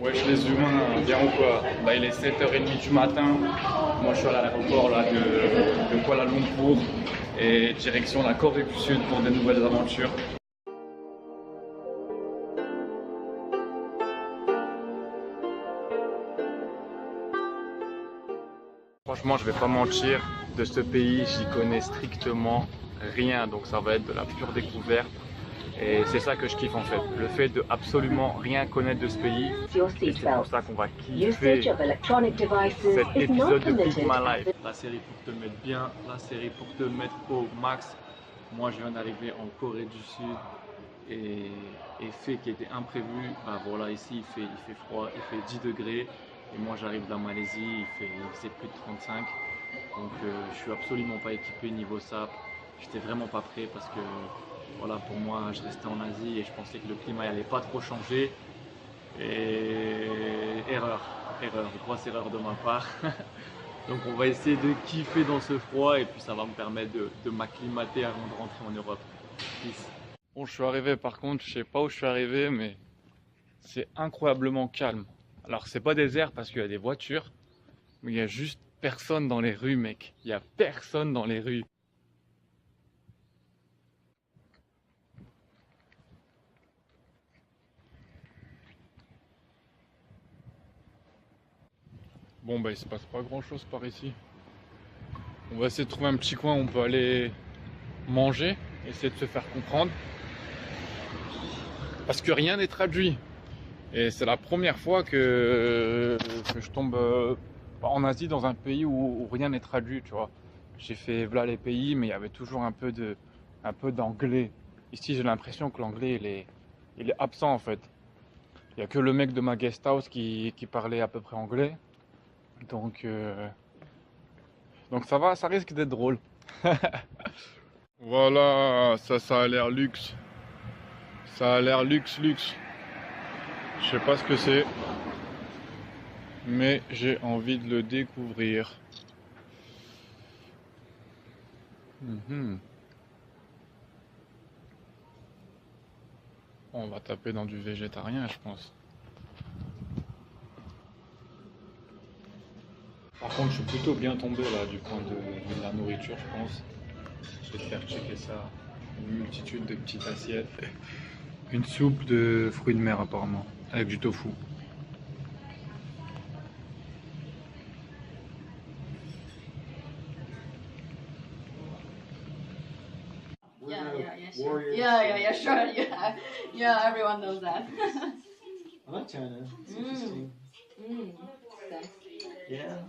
Wesh les humains, bien ou quoi? Là il est 7h30 du matin. Moi je suis à l'aéroport là de Kuala Lumpur et direction la Corée du Sud pour de nouvelles aventures. Franchement je vais pas mentir, de ce pays j'y connais strictement rien, donc ça va être de la pure découverte. Et c'est ça que je kiffe en fait, le fait de absolument rien connaître de ce pays. Et c'est pour ça qu'on va kiffer cet épisode de Pick My Life. La série pour te mettre bien, la série pour te mettre au max. Moi je viens d'arriver en Corée du Sud et fait qui était imprévu, bah voilà, ici il fait froid, il fait 10 degrés. Et moi j'arrive de la Malaisie, il faisait plus de 35. Donc je suis absolument pas équipé niveau SAP. J'étais vraiment pas prêt parce que voilà, pour moi je restais en Asie et je pensais que le climat n'allait pas trop changer. Et grosse erreur de ma part. Donc on va essayer de kiffer dans ce froid et puis ça va me permettre de m'acclimater avant de rentrer en Europe. Peace. Bon, je suis arrivé par contre, je sais pas où je suis arrivé, mais c'est incroyablement calme. Alors c'est pas désert parce qu'il y a des voitures, mais il y a juste personne dans les rues, mec. Il y a personne dans les rues. Bon bah il se passe pas grand chose par ici. On va essayer de trouver un petit coin où on peut aller manger, essayer de se faire comprendre. Parce que rien n'est traduit. Et c'est la première fois que je tombe en Asie dans un pays où rien n'est traduit, tu vois. J'ai fait voilà les pays, mais il y avait toujours un peu d'anglais. Ici, j'ai l'impression que l'anglais il est absent en fait. Il n'y a que le mec de ma guest house qui parlait à peu près anglais. Donc ça va, ça risque d'être drôle. Voilà, ça a l'air luxe. Ça a l'air luxe. Je sais pas ce que c'est, mais j'ai envie de le découvrir. On va taper dans du végétarien, je pense. Par contre, je suis plutôt bien tombé là du point de la nourriture, je pense. Je vais te faire checker ça. Une multitude de petites assiettes. Une soupe de fruits de mer apparemment, avec du tofu. Sure. Yeah, sure. Yeah, everyone knows that. I like China. It's interesting. Thanks. Yeah.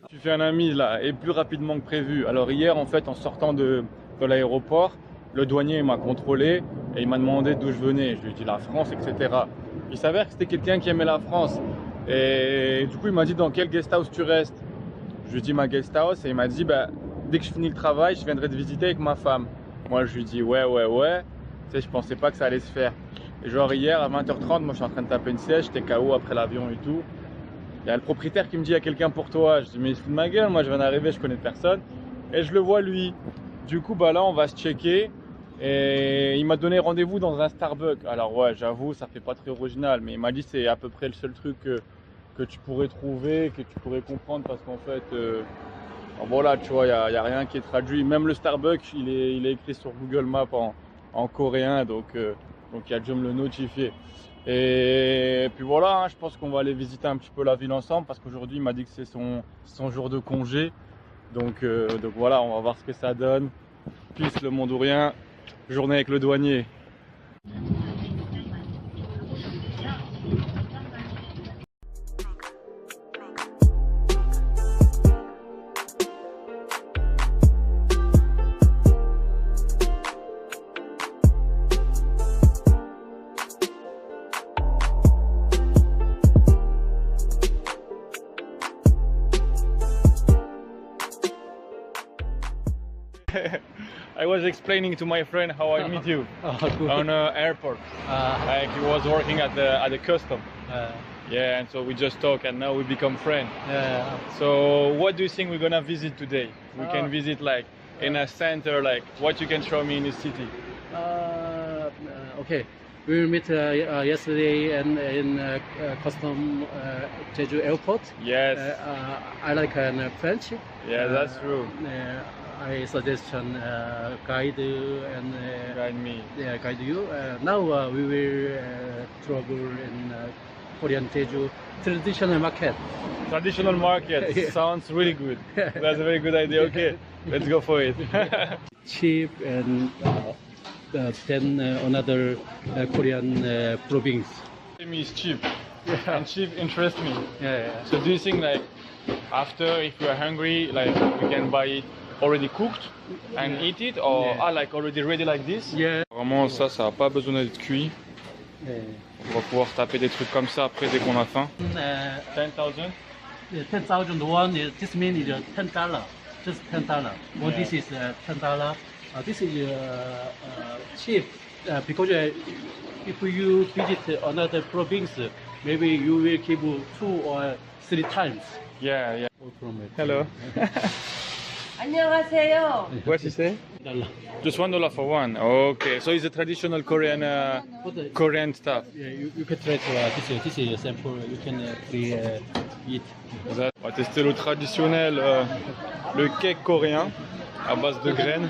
Tu fais un ami là, et plus rapidement que prévu. Alors hier, en fait, en sortant de l'aéroport, le douanier m'a contrôlé et il m'a demandé d'où je venais. Je lui ai dit la France, etc. Il s'avère que c'était quelqu'un qui aimait la France. Et du coup, il m'a dit dans quel guest house tu restes. Je lui ai dit ma guest house et il m'a dit bah, dès que je finis le travail, je viendrai te visiter avec ma femme. Moi, je lui ai dit ouais. Tu sais, je pensais pas que ça allait se faire. Et genre hier à 20h30, moi je suis en train de taper une sieste, j'étais KO après l'avion et tout. Il y a le propriétaire qui me dit il y a quelqu'un pour toi. Je dis mais il se fout de ma gueule, moi je viens d'arriver, je connais personne. Et je le vois lui. Du coup bah là on va se checker. Et il m'a donné rendez-vous dans un Starbucks. Alors ouais, j'avoue, ça fait pas très original, mais il m'a dit c'est à peu près le seul truc que tu pourrais trouver, que tu pourrais comprendre parce qu'en fait, voilà, tu vois, il y a rien qui est traduit. Même le Starbucks, il est écrit sur Google Maps en coréen, donc il a dû me le notifier. Et puis voilà, hein, je pense qu'on va aller visiter un petit peu la ville ensemble parce qu'aujourd'hui il m'a dit que c'est son jour de congé. Donc voilà, on va voir ce que ça donne. Peace, le monde ou rien. Journée avec le douanier. I was explaining to my friend how I meet you on an airport. Like he was working at the custom. Yeah, and so we just talk and now we become friends. So what do you think we're gonna visit today? We can visit like in a center, like what you can show me in the city. Okay. we met yesterday and in custom Jeju airport. Yes. I like French. Yeah, that's true. I suggestion guide and Guide me. guide you. Now we will travel in Korean Jeju traditional market. Traditional market. Yeah. Sounds really good. That's a very good idea. Okay, let's go for it. Cheap and then another Korean province. Is cheap. Yeah. And cheap interests me. Yeah. So do you think like after, if we are hungry, like we can buy it already cooked and Yeah. eat it, or Yeah. like already ready like this? Yeah. Vraiment ça n'a pas besoin d'être cuit. On va pouvoir taper des trucs comme ça après dès qu'on a faim. 10,000? 10,000 won. This means $10. Just $10. Well, Yeah. this is $10. This is cheap because if you visit another province, maybe you will give 2 or 3 times. Yeah, yeah. From it. Hello. 안녕하세요. What you say? $1. Just $1 for one. Okay, so it's a traditional Korean Korean stuff. Yeah, you can try to this is a sample. You can free eat. On va tester le traditionnel, le cake coréen à base de graines.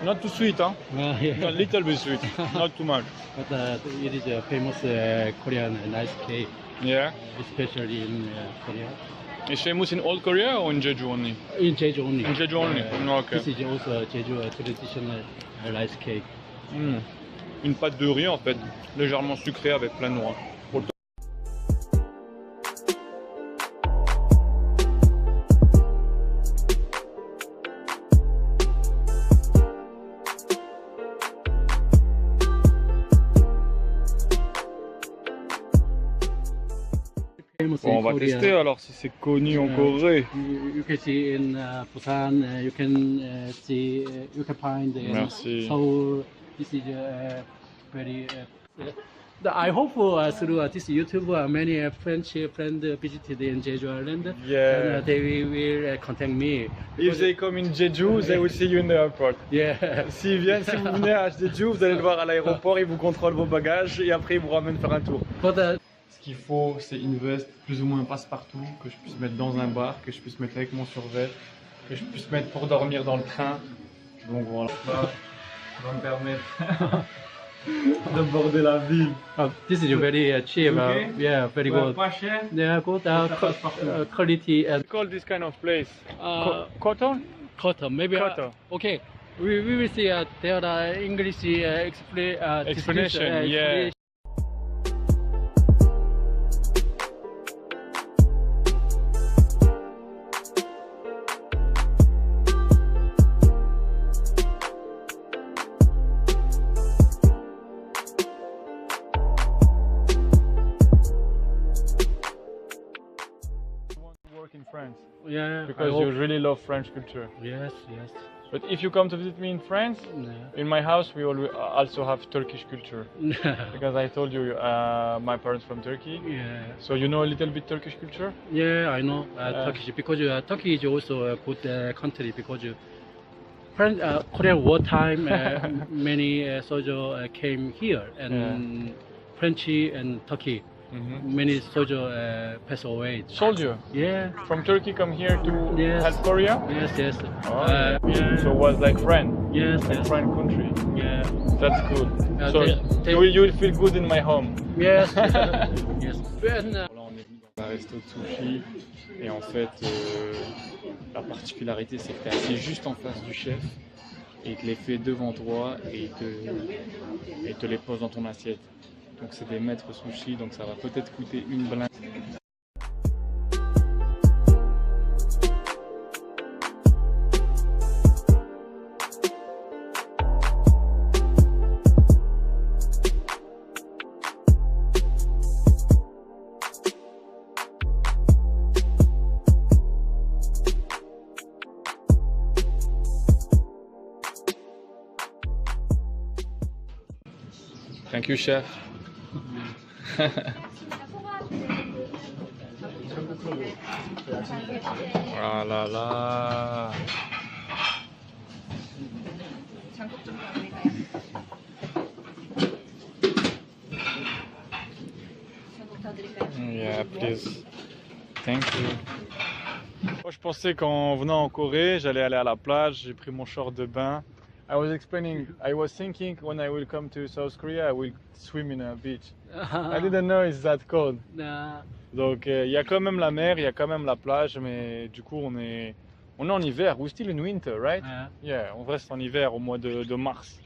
Not too sweet, huh? A Yeah. little bit sweet, not too much. But it is a famous Korean rice cake, Yeah. especially in Korea. It's famous in all Korea or in Jeju only? In Jeju only. In Jeju only. Okay. This is also Jeju traditional rice cake. Mm. Une pâte de riz en fait, légèrement sucrée avec plein de noix. Pour le Famous Bon, on in va Korea. tester alors si c'est connu en Corée. You can see in Busan. You can see. You can find in Merci. Seoul. This is very. I hope through this YouTube, many French friends visited in Jeju Island. Yeah. And they will contact me. If they come in Jeju, they will see you in the airport. Yeah. Si vous venez à Jeju, vous allez le voir à l'aéroport, il vous contrôle vos bagages et après il vous ramène faire un tour. But Ce qu'il faut, c'est une veste plus ou moins passe-partout, que je puisse mettre dans un bar, que je puisse mettre avec mon survêt, que je puisse mettre pour dormir dans le train. Donc voilà, ça va me permettre d'aborder la ville. this is very cheap. Okay. Yeah, very good. Pas cher. Yeah, good passe partout. quality and Call this kind of place cotton. Cotton, maybe. Cotton. Okay, we will see there are English Explanation, yeah. explanation. Work in France Yeah, because you really love French culture. Yes, yes. But if you come to visit me in France, Yeah. in my house we also have Turkish culture because I told you my parents from Turkey. Yeah. So you know a little bit Turkish culture? Yeah, I know Turkish because Turkey is also a good country because Korean wartime many soldiers came here and French and Turkey many soldiers passed away. Soldier Yeah. from Turkey come here to Yes. help Korea? Yes, yes. Oh. Yeah. So it was like friend, Yes, like yes. friend country. Yeah. That's good. So they- you will feel good in my home. Yes. Yes. And, Là, on est venu dans un resto de sushi et en fait, la particularité c'est que tu es assis juste en face du chef et il te les fait devant toi et il te les pose dans ton assiette. Donc c'est des maîtres sushi, donc ça va peut-être coûter une blinde. Thank you, chef. Ah là là. Yeah, please. Thank you. Moi, je pensais qu'en venant en Corée, j'allais aller à la plage, j'ai pris mon short de bain. I was thinking when I will come to South Korea, I will swim in a beach. I didn't know it's that cold. Donc, il y a quand même la mer, il y a quand même la plage, mais du coup, on est en hiver. We're still in winter, right? Yeah. Yeah, on reste en hiver au mois de mars.